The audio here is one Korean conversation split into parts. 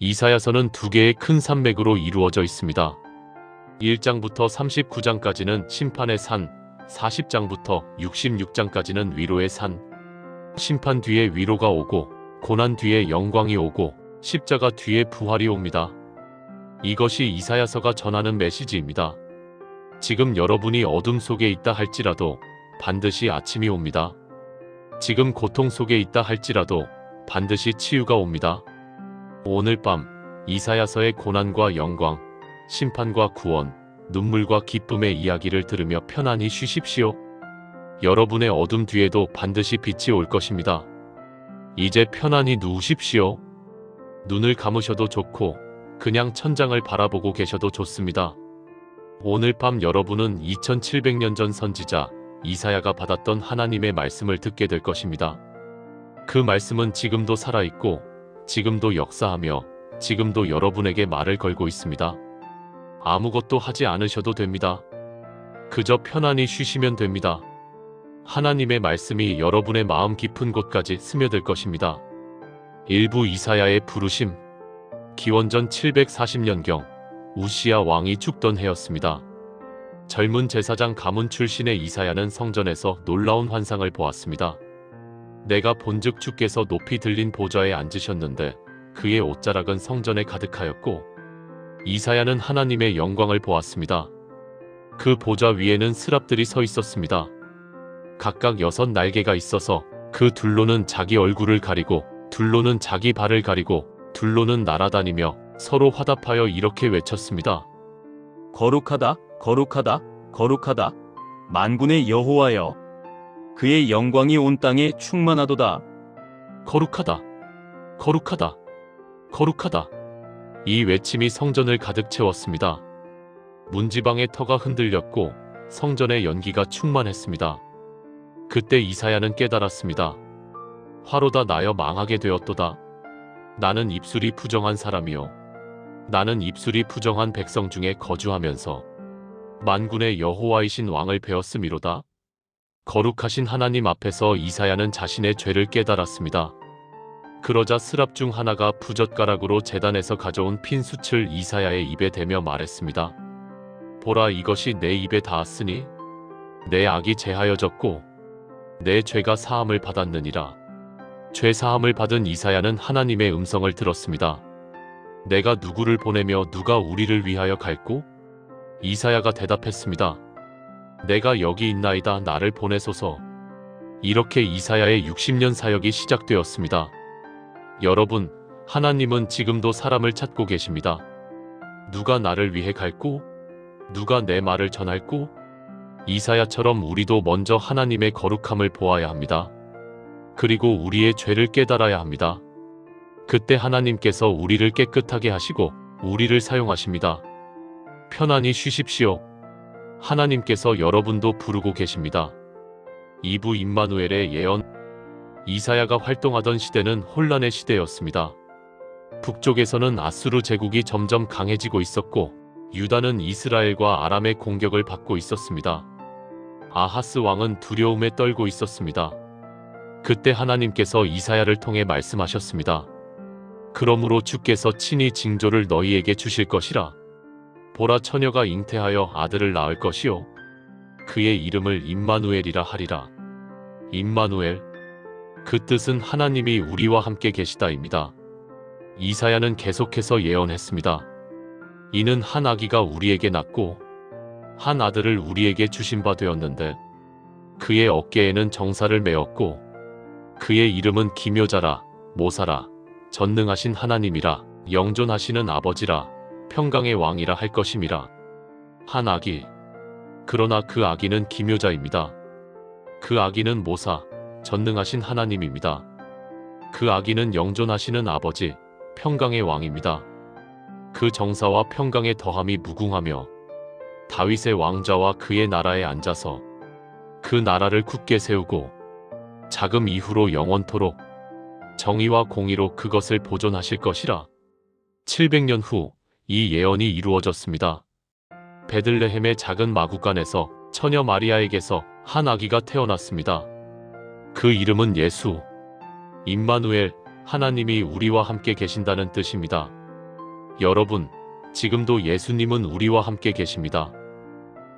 이사야서는 두 개의 큰 산맥으로 이루어져 있습니다. 1장부터 39장까지는 심판의 산, 40장부터 66장까지는 위로의 산. 심판 뒤에 위로가 오고, 고난 뒤에 영광이 오고, 십자가 뒤에 부활이 옵니다. 이것이 이사야서가 전하는 메시지입니다. 지금 여러분이 어둠 속에 있다 할지라도 반드시 아침이 옵니다. 지금 고통 속에 있다 할지라도 반드시 치유가 옵니다. 오늘 밤 이사야서의 고난과 영광, 심판과 구원, 눈물과 기쁨의 이야기를 들으며 편안히 쉬십시오. 여러분의 어둠 뒤에도 반드시 빛이 올 것입니다. 이제 편안히 누우십시오. 눈을 감으셔도 좋고 그냥 천장을 바라보고 계셔도 좋습니다. 오늘 밤 여러분은 2700년 전 선지자 이사야가 받았던 하나님의 말씀을 듣게 될 것입니다. 그 말씀은 지금도 살아있고 지금도 역사하며 지금도 여러분에게 말을 걸고 있습니다. 아무것도 하지 않으셔도 됩니다. 그저 편안히 쉬시면 됩니다. 하나님의 말씀이 여러분의 마음 깊은 곳까지 스며들 것입니다. 일부 이사야의 부르심. 기원전 740년경 우시야 왕이 죽던 해였습니다. 젊은 제사장 가문 출신의 이사야는 성전에서 놀라운 환상을 보았습니다. 내가 본즉 주께서 높이 들린 보좌에 앉으셨는데 그의 옷자락은 성전에 가득하였고 이사야는 하나님의 영광을 보았습니다. 그 보좌 위에는 스랍들이 서 있었습니다. 각각 6 날개가 있어서 그 둘로는 자기 얼굴을 가리고 둘로는 자기 발을 가리고 둘로는 날아다니며 서로 화답하여 이렇게 외쳤습니다. 거룩하다, 거룩하다, 거룩하다. 만군의 여호와여. 그의 영광이 온 땅에 충만하도다. 거룩하다, 거룩하다, 거룩하다. 이 외침이 성전을 가득 채웠습니다. 문지방의 터가 흔들렸고 성전의 연기가 충만했습니다. 그때 이사야는 깨달았습니다. 화로다 나여 망하게 되었도다. 나는 입술이 부정한 사람이요. 나는 입술이 부정한 백성 중에 거주하면서 만군의 여호와이신 왕을 배웠음이로다. 거룩하신 하나님 앞에서 이사야는 자신의 죄를 깨달았습니다. 그러자 스랍 중 하나가 부젓가락으로 제단에서 가져온 핀 숯을 이사야의 입에 대며 말했습니다. 보라, 이것이 내 입에 닿았으니 내 악이 제하여졌고 내 죄가 사함을 받았느니라. 죄 사함을 받은 이사야는 하나님의 음성을 들었습니다. 내가 누구를 보내며 누가 우리를 위하여 갈꼬? 이사야가 대답했습니다. 내가 여기 있나이다, 나를 보내소서. 이렇게 이사야의 60년 사역이 시작되었습니다. 여러분, 하나님은 지금도 사람을 찾고 계십니다. 누가 나를 위해 갈꼬? 누가 내 말을 전할꼬? 이사야처럼 우리도 먼저 하나님의 거룩함을 보아야 합니다. 그리고 우리의 죄를 깨달아야 합니다. 그때 하나님께서 우리를 깨끗하게 하시고 우리를 사용하십니다. 편안히 쉬십시오. 하나님께서 여러분도 부르고 계십니다. 2부 임마누엘의 예언. 이사야가 활동하던 시대는 혼란의 시대였습니다. 북쪽에서는 아수르 제국이 점점 강해지고 있었고 유다는 이스라엘과 아람의 공격을 받고 있었습니다. 아하스 왕은 두려움에 떨고 있었습니다. 그때 하나님께서 이사야를 통해 말씀하셨습니다. 그러므로 주께서 친히 징조를 너희에게 주실 것이라. 보라, 처녀가 잉태하여 아들을 낳을 것이요 그의 이름을 임마누엘이라 하리라. 임마누엘, 그 뜻은 하나님이 우리와 함께 계시다입니다. 이사야는 계속해서 예언했습니다. 이는 한 아기가 우리에게 낳고 한 아들을 우리에게 주신 바 되었는데 그의 어깨에는 정사를 메었고 그의 이름은 기묘자라, 모사라, 전능하신 하나님이라, 영존하시는 아버지라, 평강의 왕이라 할 것임이라. 한 아기. 그러나 그 아기는 기묘자입니다. 그 아기는 모사, 전능하신 하나님입니다. 그 아기는 영존하시는 아버지, 평강의 왕입니다. 그 정사와 평강의 더함이 무궁하며 다윗의 왕좌와 그의 나라에 앉아서 그 나라를 굳게 세우고 자금 이후로 영원토록 정의와 공의로 그것을 보존하실 것이라. 700년 후 이 예언이 이루어졌습니다. 베들레헴의 작은 마구간에서 처녀 마리아에게서 한 아기가 태어났습니다. 그 이름은 예수. 임마누엘, 하나님이 우리와 함께 계신다는 뜻입니다. 여러분, 지금도 예수님은 우리와 함께 계십니다.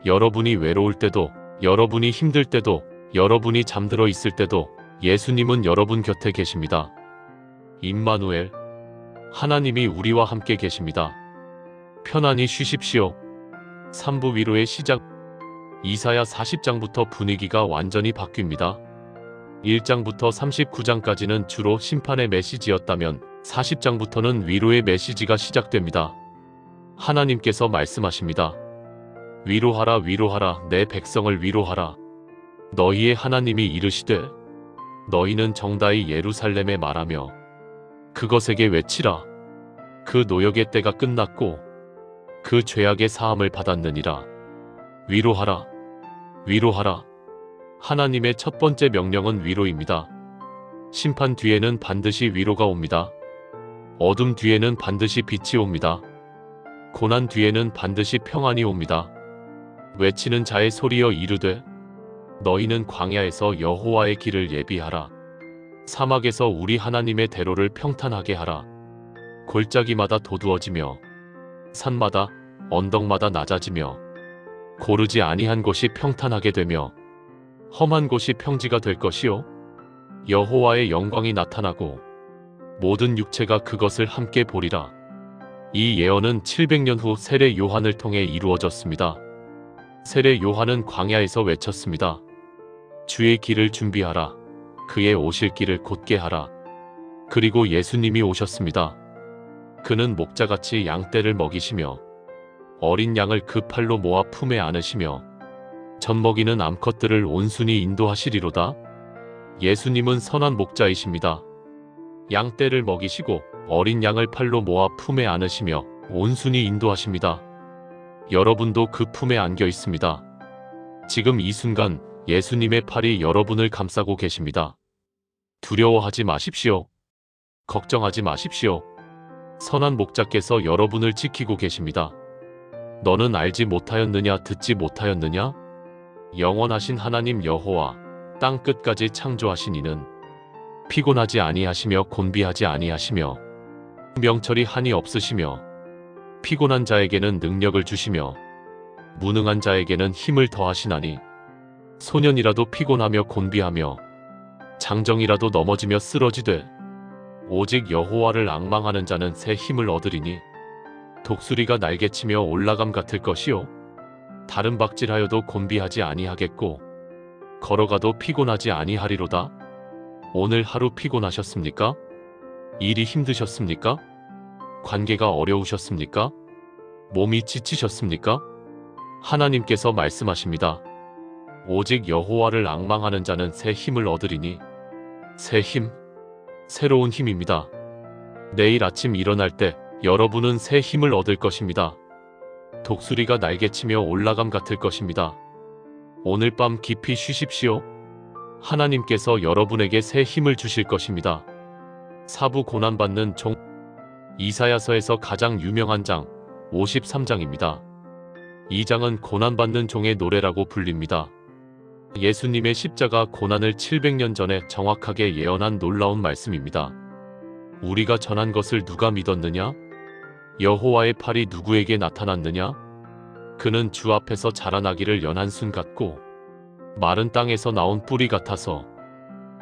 여러분이 외로울 때도, 여러분이 힘들 때도, 여러분이 잠들어 있을 때도 예수님은 여러분 곁에 계십니다. 임마누엘, 하나님이 우리와 함께 계십니다. 편안히 쉬십시오. 3부 위로의 시작. 이사야 40장부터 분위기가 완전히 바뀝니다. 1장부터 39장까지는 주로 심판의 메시지였다면 40장부터는 위로의 메시지가 시작됩니다. 하나님께서 말씀하십니다. 위로하라 위로하라 내 백성을 위로하라. 너희의 하나님이 이르시되 너희는 정다이 예루살렘에 말하며 그것에게 외치라. 그 노역의 때가 끝났고 그 죄악의 사함을 받았느니라. 위로하라. 위로하라. 하나님의 첫 번째 명령은 위로입니다. 심판 뒤에는 반드시 위로가 옵니다. 어둠 뒤에는 반드시 빛이 옵니다. 고난 뒤에는 반드시 평안이 옵니다. 외치는 자의 소리여 이르되 너희는 광야에서 여호와의 길을 예비하라. 사막에서 우리 하나님의 대로를 평탄하게 하라. 골짜기마다 도두어지며 산마다 언덕마다 낮아지며 고르지 아니한 곳이 평탄하게 되며 험한 곳이 평지가 될 것이요 여호와의 영광이 나타나고 모든 육체가 그것을 함께 보리라. 이 예언은 700년 후 세례 요한을 통해 이루어졌습니다. 세례 요한은 광야에서 외쳤습니다. 주의 길을 준비하라. 그의 오실 길을 곧게 하라. 그리고 예수님이 오셨습니다. 그는 목자같이 양떼를 먹이시며 어린 양을 그 팔로 모아 품에 안으시며 젖먹이는 암컷들을 온순히 인도하시리로다. 예수님은 선한 목자이십니다. 양떼를 먹이시고 어린 양을 팔로 모아 품에 안으시며 온순히 인도하십니다. 여러분도 그 품에 안겨 있습니다. 지금 이 순간 예수님의 팔이 여러분을 감싸고 계십니다. 두려워하지 마십시오. 걱정하지 마십시오. 선한 목자께서 여러분을 지키고 계십니다. 너는 알지 못하였느냐 듣지 못하였느냐? 영원하신 하나님 여호와 땅 끝까지 창조하신 이는 피곤하지 아니하시며 곤비하지 아니하시며 명철이 한이 없으시며 피곤한 자에게는 능력을 주시며 무능한 자에게는 힘을 더하시나니 소년이라도 피곤하며 곤비하며 장정이라도 넘어지며 쓰러지되 오직 여호와를 앙망하는 자는 새 힘을 얻으리니 독수리가 날개치며 올라감 같을 것이요 다른 박질하여도 곤비하지 아니하겠고 걸어가도 피곤하지 아니하리로다. 오늘 하루 피곤하셨습니까? 일이 힘드셨습니까? 관계가 어려우셨습니까? 몸이 지치셨습니까? 하나님께서 말씀하십니다. 오직 여호와를 앙망하는 자는 새 힘을 얻으리니 새 힘, 새로운 힘입니다. 내일 아침 일어날 때 여러분은 새 힘을 얻을 것입니다. 독수리가 날개치며 올라감 같을 것입니다. 오늘 밤 깊이 쉬십시오. 하나님께서 여러분에게 새 힘을 주실 것입니다. 사부 고난받는 종 이사야서에서 가장 유명한 장 53장입니다. 이 장은 고난받는 종의 노래라고 불립니다. 예수님의 십자가 고난을 700년 전에 정확하게 예언한 놀라운 말씀입니다. 우리가 전한 것을 누가 믿었느냐? 여호와의 팔이 누구에게 나타났느냐? 그는 주 앞에서 자라나기를 연한 순 같고 마른 땅에서 나온 뿌리 같아서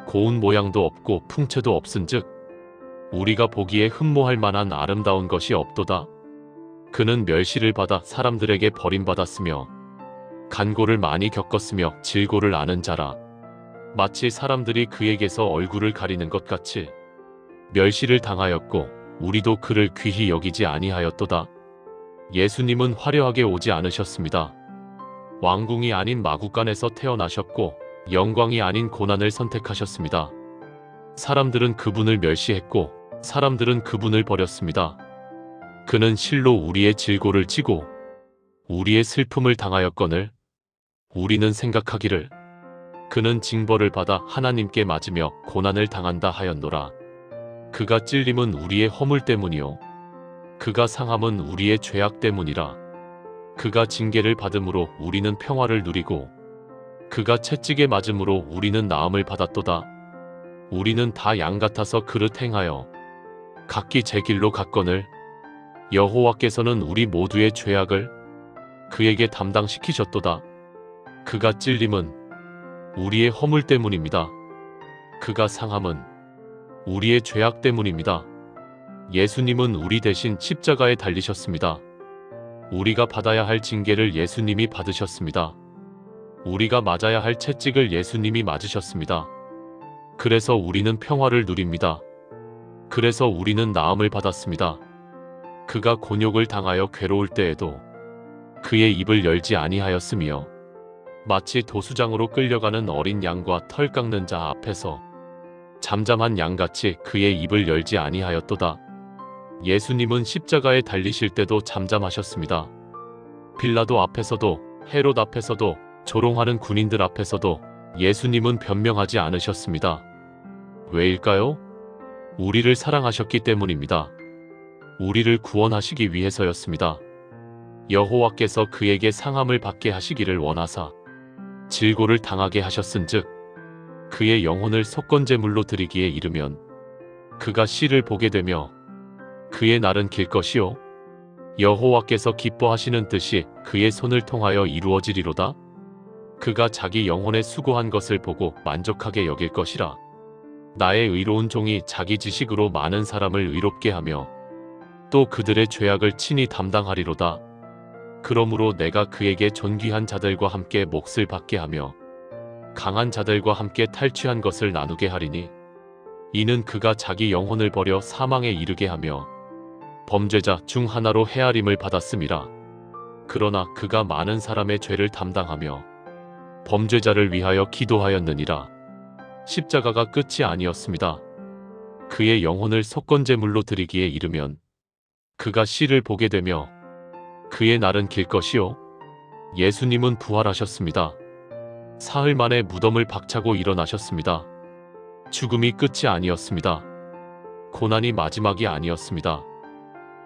고운 모양도 없고 풍채도 없은즉 우리가 보기에 흠모할 만한 아름다운 것이 없도다. 그는 멸시를 받아 사람들에게 버림받았으며 간고를 많이 겪었으며 질고를 아는 자라. 마치 사람들이 그에게서 얼굴을 가리는 것 같이 멸시를 당하였고 우리도 그를 귀히 여기지 아니하였도다. 예수님은 화려하게 오지 않으셨습니다. 왕궁이 아닌 마구간에서 태어나셨고 영광이 아닌 고난을 선택하셨습니다. 사람들은 그분을 멸시했고 사람들은 그분을 버렸습니다. 그는 실로 우리의 질고를 지고 우리의 슬픔을 당하였거늘 우리는 생각하기를 그는 징벌을 받아 하나님께 맞으며 고난을 당한다 하였노라. 그가 찔림은 우리의 허물 때문이요 그가 상함은 우리의 죄악 때문이라. 그가 징계를 받음으로 우리는 평화를 누리고 그가 채찍에 맞음으로 우리는 나음을 받았도다. 우리는 다 양 같아서 그릇 행하여 각기 제 길로 갔거늘 여호와께서는 우리 모두의 죄악을 그에게 담당시키셨도다. 그가 찔림은 우리의 허물 때문입니다. 그가 상함은 우리의 죄악 때문입니다. 예수님은 우리 대신 십자가에 달리셨습니다. 우리가 받아야 할 징계를 예수님이 받으셨습니다. 우리가 맞아야 할 채찍을 예수님이 맞으셨습니다. 그래서 우리는 평화를 누립니다. 그래서 우리는 나음을 받았습니다. 그가 곤욕을 당하여 괴로울 때에도 그의 입을 열지 아니하였으며 마치 도수장으로 끌려가는 어린 양과 털 깎는 자 앞에서 잠잠한 양같이 그의 입을 열지 아니하였도다. 예수님은 십자가에 달리실 때도 잠잠하셨습니다. 빌라도 앞에서도 헤롯 앞에서도 조롱하는 군인들 앞에서도 예수님은 변명하지 않으셨습니다. 왜일까요? 우리를 사랑하셨기 때문입니다. 우리를 구원하시기 위해서였습니다. 여호와께서 그에게 상함을 받게 하시기를 원하사 질고를 당하게 하셨은즉 그의 영혼을 속건제물로 드리기에 이르면 그가 씨를 보게 되며 그의 날은 길 것이요 여호와께서 기뻐하시는 뜻이 그의 손을 통하여 이루어지리로다. 그가 자기 영혼에 수고한 것을 보고 만족하게 여길 것이라. 나의 의로운 종이 자기 지식으로 많은 사람을 의롭게 하며 또 그들의 죄악을 친히 담당하리로다. 그러므로 내가 그에게 존귀한 자들과 함께 몫을 받게 하며 강한 자들과 함께 탈취한 것을 나누게 하리니 이는 그가 자기 영혼을 버려 사망에 이르게 하며 범죄자 중 하나로 헤아림을 받았음이라. 그러나 그가 많은 사람의 죄를 담당하며 범죄자를 위하여 기도하였느니라. 십자가가 끝이 아니었습니다. 그의 영혼을 속건제물로 드리기에 이르면 그가 씨를 보게 되며 그의 날은 길 것이요 예수님은 부활하셨습니다. 사흘 만에 무덤을 박차고 일어나셨습니다. 죽음이 끝이 아니었습니다. 고난이 마지막이 아니었습니다.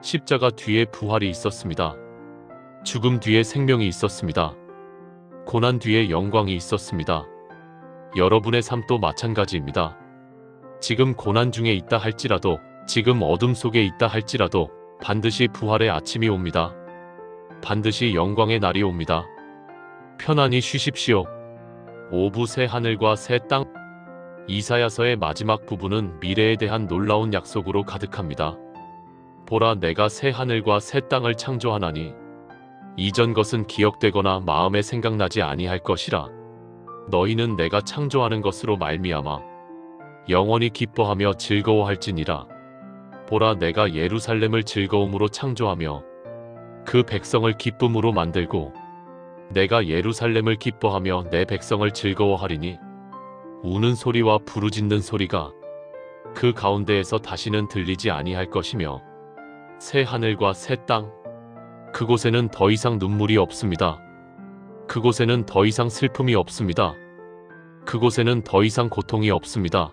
십자가 뒤에 부활이 있었습니다. 죽음 뒤에 생명이 있었습니다. 고난 뒤에 영광이 있었습니다. 여러분의 삶도 마찬가지입니다. 지금 고난 중에 있다 할지라도, 지금 어둠 속에 있다 할지라도 반드시 부활의 아침이 옵니다. 반드시 영광의 날이 옵니다. 편안히 쉬십시오. 오부 새 하늘과 새 땅. 이사야서의 마지막 부분은 미래에 대한 놀라운 약속으로 가득합니다. 보라, 내가 새 하늘과 새 땅을 창조하나니 이전 것은 기억되거나 마음에 생각나지 아니할 것이라. 너희는 내가 창조하는 것으로 말미암아 영원히 기뻐하며 즐거워할지니라. 보라, 내가 예루살렘을 즐거움으로 창조하며 그 백성을 기쁨으로 만들고 내가 예루살렘을 기뻐하며 내 백성을 즐거워하리니 우는 소리와 부르짖는 소리가 그 가운데에서 다시는 들리지 아니할 것이며 새 하늘과 새 땅, 그곳에는 더 이상 눈물이 없습니다. 그곳에는 더 이상 슬픔이 없습니다. 그곳에는 더 이상 고통이 없습니다.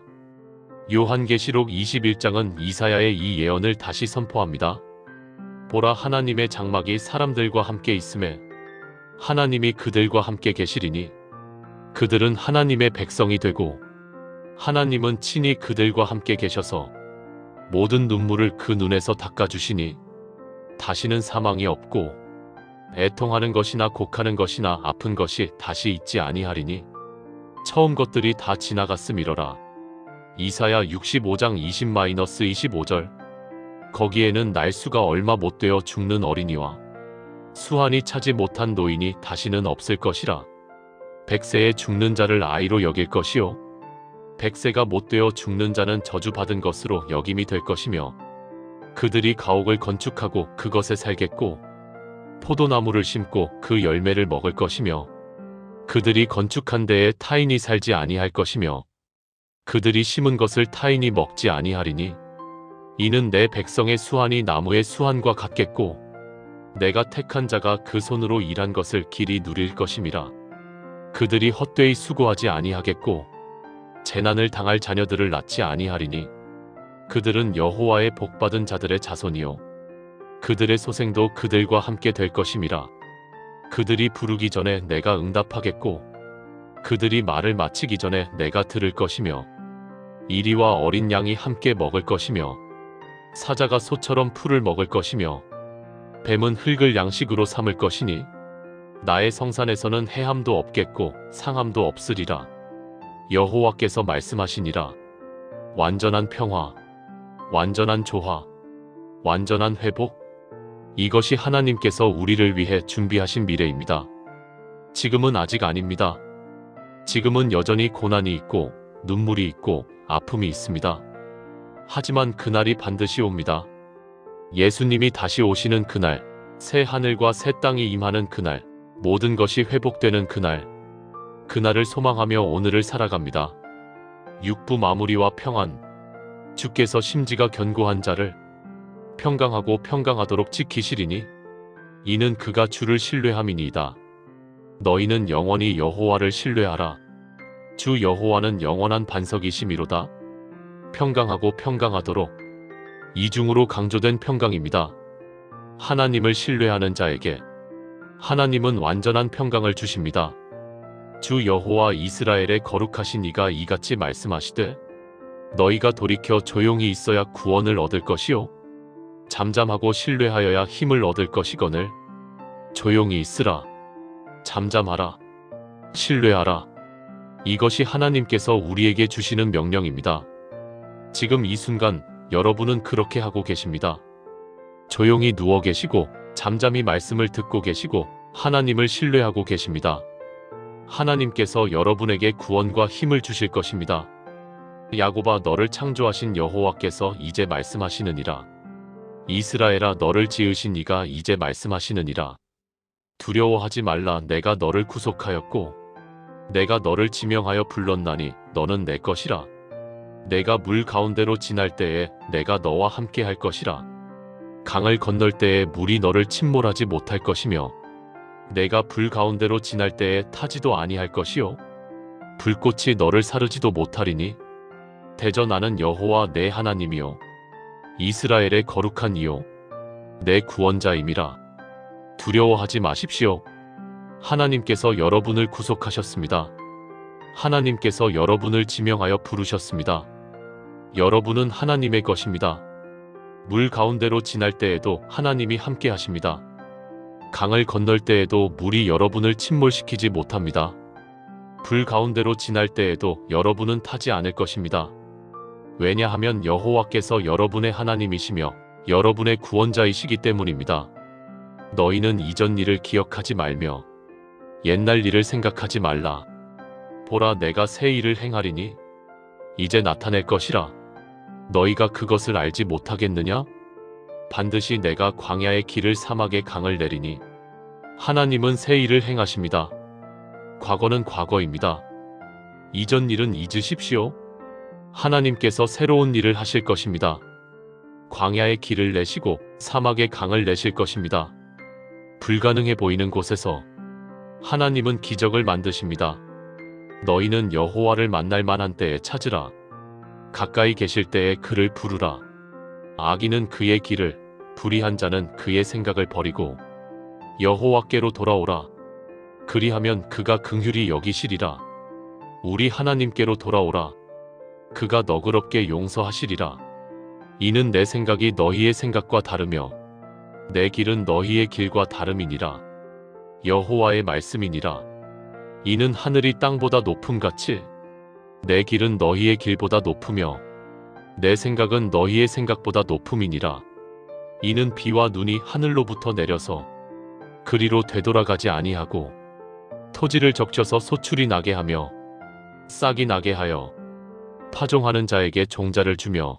요한계시록 21장은 이사야의 이 예언을 다시 선포합니다. 보라, 하나님의 장막이 사람들과 함께 있음에 하나님이 그들과 함께 계시리니 그들은 하나님의 백성이 되고 하나님은 친히 그들과 함께 계셔서 모든 눈물을 그 눈에서 닦아주시니 다시는 사망이 없고 애통하는 것이나 곡하는 것이나 아픈 것이 다시 있지 아니하리니 처음 것들이 다 지나갔음이러라. 이사야 65장 20-25절. 거기에는 날수가 얼마 못 되어 죽는 어린이와 수한이 차지 못한 노인이 다시는 없을 것이라. 백세에 죽는 자를 아이로 여길 것이요 백세가 못 되어 죽는 자는 저주받은 것으로 여김이 될 것이며 그들이 가옥을 건축하고 그것에 살겠고 포도나무를 심고 그 열매를 먹을 것이며 그들이 건축한 데에 타인이 살지 아니할 것이며 그들이 심은 것을 타인이 먹지 아니하리니 이는 내 백성의 수한이 나무의 수한과 같겠고 내가 택한 자가 그 손으로 일한 것을 길이 누릴 것임이라. 그들이 헛되이 수고하지 아니하겠고 재난을 당할 자녀들을 낳지 아니하리니 그들은 여호와의 복받은 자들의 자손이요 그들의 소생도 그들과 함께 될 것임이라. 그들이 부르기 전에 내가 응답하겠고 그들이 말을 마치기 전에 내가 들을 것이며 이리와 어린 양이 함께 먹을 것이며 사자가 소처럼 풀을 먹을 것이며 뱀은 흙을 양식으로 삼을 것이니 나의 성산에서는 해함도 없겠고 상함도 없으리라. 여호와께서 말씀하시니라. 완전한 평화, 완전한 조화, 완전한 회복, 이것이 하나님께서 우리를 위해 준비하신 미래입니다. 지금은 아직 아닙니다. 지금은 여전히 고난이 있고 눈물이 있고 아픔이 있습니다. 하지만 그날이 반드시 옵니다. 예수님이 다시 오시는 그날, 새 하늘과 새 땅이 임하는 그날, 모든 것이 회복되는 그날, 그날을 소망하며 오늘을 살아갑니다. 육부 마무리와 평안, 주께서 심지가 견고한 자를 평강하고 평강하도록 지키시리니 이는 그가 주를 신뢰함이니이다. 너희는 영원히 여호와를 신뢰하라. 주 여호와는 영원한 반석이시미로다. 평강하고 평강하도록, 이중으로 강조된 평강입니다. 하나님을 신뢰하는 자에게 하나님은 완전한 평강을 주십니다. 주 여호와 이스라엘의 거룩하신 이가 이같이 말씀하시되 너희가 돌이켜 조용히 있어야 구원을 얻을 것이요 잠잠하고 신뢰하여야 힘을 얻을 것이거늘. 조용히 있으라. 잠잠하라. 신뢰하라. 이것이 하나님께서 우리에게 주시는 명령입니다. 지금 이 순간 여러분은 그렇게 하고 계십니다. 조용히 누워 계시고 잠잠히 말씀을 듣고 계시고 하나님을 신뢰하고 계십니다. 하나님께서 여러분에게 구원과 힘을 주실 것입니다. 야곱아, 너를 창조하신 여호와께서 이제 말씀하시느니라. 이스라엘아, 너를 지으신 이가 이제 말씀하시느니라. 두려워하지 말라. 내가 너를 구속하였고 내가 너를 지명하여 불렀나니 너는 내 것이라. 내가 물 가운데로 지날 때에 내가 너와 함께 할 것이라. 강을 건널 때에 물이 너를 침몰하지 못할 것이며 내가 불 가운데로 지날 때에 타지도 아니할 것이요 불꽃이 너를 사르지도 못하리니 대저 나는 여호와 내 하나님이요 이스라엘의 거룩한 이요 내 구원자임이라. 두려워하지 마십시오. 하나님께서 여러분을 구속하셨습니다. 하나님께서 여러분을 지명하여 부르셨습니다. 여러분은 하나님의 것입니다. 물 가운데로 지날 때에도 하나님이 함께 하십니다. 강을 건널 때에도 물이 여러분을 침몰시키지 못합니다. 불 가운데로 지날 때에도 여러분은 타지 않을 것입니다. 왜냐하면 여호와께서 여러분의 하나님이시며 여러분의 구원자이시기 때문입니다. 너희는 이전 일을 기억하지 말며 옛날 일을 생각하지 말라. 보라, 내가 새 일을 행하리니 이제 나타낼 것이라. 너희가 그것을 알지 못하겠느냐? 반드시 내가 광야의 길을 사막의 강을 내리니 하나님은 새 일을 행하십니다. 과거는 과거입니다. 이전 일은 잊으십시오. 하나님께서 새로운 일을 하실 것입니다. 광야의 길을 내시고 사막의 강을 내실 것입니다. 불가능해 보이는 곳에서 하나님은 기적을 만드십니다. 너희는 여호와를 만날 만한 때에 찾으라. 가까이 계실 때에 그를 부르라. 악인은 그의 길을, 불의한 자는 그의 생각을 버리고 여호와께로 돌아오라. 그리하면 그가 긍휼히 여기시리라. 우리 하나님께로 돌아오라. 그가 너그럽게 용서하시리라. 이는 내 생각이 너희의 생각과 다르며 내 길은 너희의 길과 다름이니라. 여호와의 말씀이니라. 이는 하늘이 땅보다 높음같이 내 길은 너희의 길보다 높으며 내 생각은 너희의 생각보다 높음이니라. 이는 비와 눈이 하늘로부터 내려서 그리로 되돌아가지 아니하고 토지를 적셔서 소출이 나게 하며 싹이 나게 하여 파종하는 자에게 종자를 주며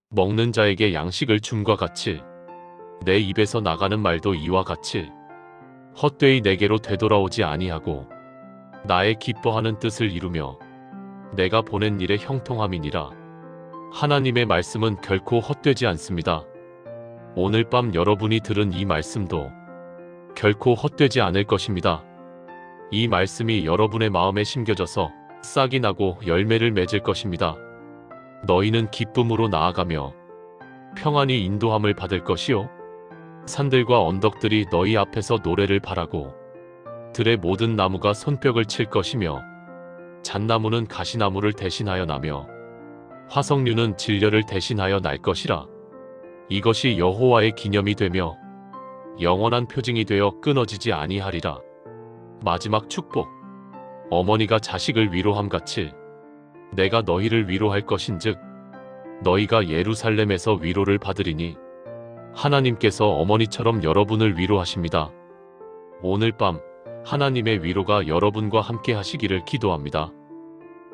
먹는 자에게 양식을 줌과 같이 내 입에서 나가는 말도 이와 같이 헛되이 내게로 되돌아오지 아니하고 나의 기뻐하는 뜻을 이루며 내가 보낸 일에 형통함이니라. 하나님의 말씀은 결코 헛되지 않습니다. 오늘 밤 여러분이 들은 이 말씀도 결코 헛되지 않을 것입니다. 이 말씀이 여러분의 마음에 심겨져서 싹이 나고 열매를 맺을 것입니다. 너희는 기쁨으로 나아가며 평안히 인도함을 받을 것이요 산들과 언덕들이 너희 앞에서 노래를 바라고 들의 모든 나무가 손뼉을 칠 것이며 잣나무는 가시나무를 대신하여 나며 화석류는 진려를 대신하여 날 것이라. 이것이 여호와의 기념이 되며 영원한 표징이 되어 끊어지지 아니하리라. 마지막 축복. 어머니가 자식을 위로함 같이 내가 너희를 위로할 것인즉 너희가 예루살렘에서 위로를 받으리니 하나님께서 어머니처럼 여러분을 위로하십니다. 오늘 밤 하나님의 위로가 여러분과 함께 하시기를 기도합니다.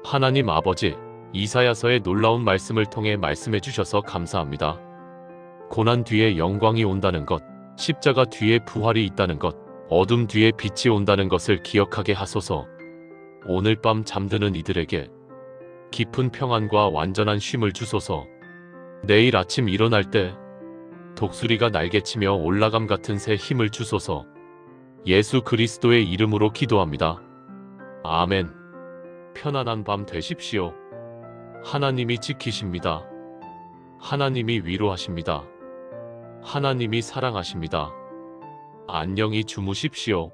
하나님 아버지, 이사야서의 놀라운 말씀을 통해 말씀해 주셔서 감사합니다. 고난 뒤에 영광이 온다는 것, 십자가 뒤에 부활이 있다는 것, 어둠 뒤에 빛이 온다는 것을 기억하게 하소서. 오늘 밤 잠드는 이들에게 깊은 평안과 완전한 쉼을 주소서. 내일 아침 일어날 때 독수리가 날개치며 올라감 같은 새 힘을 주소서. 예수 그리스도의 이름으로 기도합니다. 아멘. 편안한 밤 되십시오. 하나님이 지키십니다. 하나님이 위로하십니다. 하나님이 사랑하십니다. 안녕히 주무십시오.